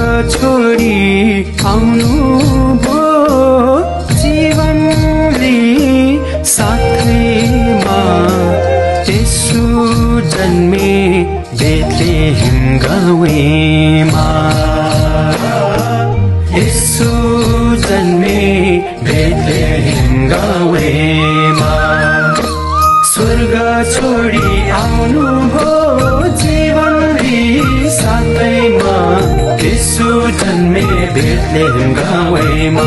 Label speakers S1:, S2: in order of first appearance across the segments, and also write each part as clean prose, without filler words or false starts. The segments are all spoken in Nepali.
S1: छोडी आउनुभो जीवनले साथैमा यसु जन्मे बेथलेहेम गाउँमा यसु जन्मे बेथलेहेम गाउँमा स्वर्ग छोडी आउनुभो जीवनले साथैमा यसु जन्मे बेथलेहेम गाउँमा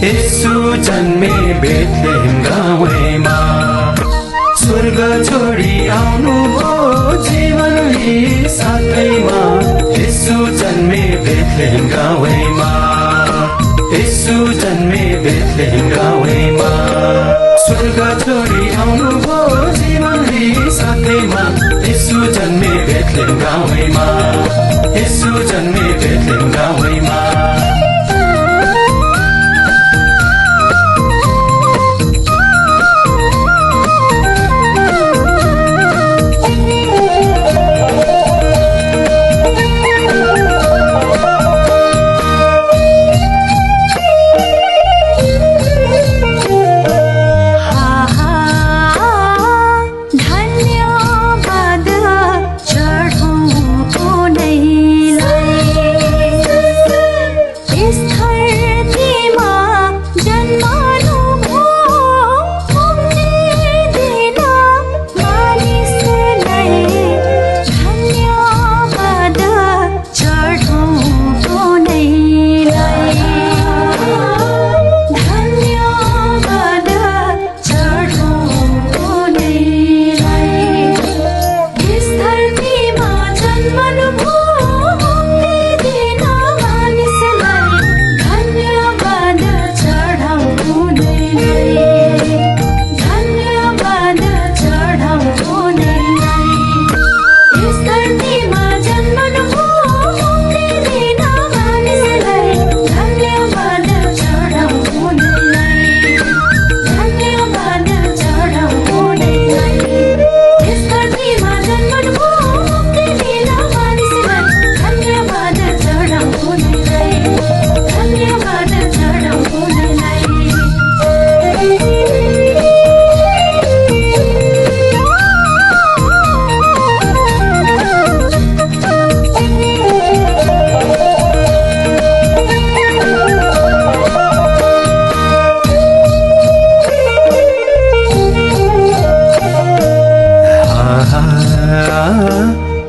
S1: यसु जन्मे बेथलेहेम गाउँमा स्वर्ग छोडी आउनुभो जीवनले साथैमा यसु जन्मे बेथलेहेम गाउँमा यसु जन्मे बेथलेहेम गाउँमा स्वर्ग छोडी आउनुभो जीवनले साथैमा यसु जन्मे बेथलेहेम गाउँमा यसु जन्मे बेथलेहेम गाउँमा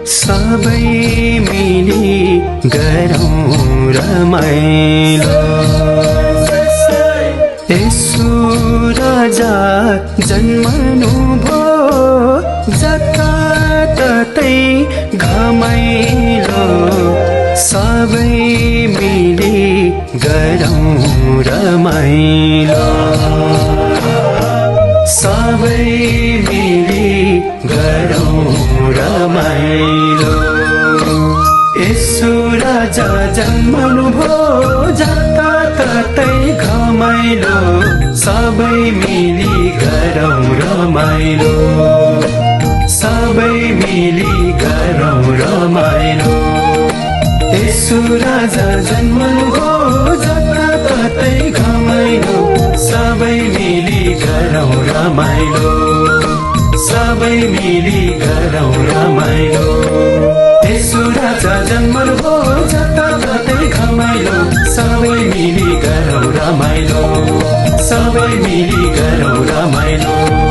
S1: सबै मिली गरौँ रमाइलो यसु राजा जन्मनु भो जताततै घमाइलो सबै मिली गरौँ रमाइलो सबै मिली गरौँ रमाइलो यसु राजा जन्मनु भो जताततै घमाइलो सबै मिली गरौँ रमाइलो सबै मिली गरौँ रमाइलो यसु राजा जन्मनु भो जताततै घमाइलो सबै मिली गरौँ रमाइलो सबै मिली गरौँ रमाइलो यसु राजा जन्मनु भो जताततै घमाइलो सबै मिली गरौँ रमाइलो सबै मिली गरौँ रमाइलो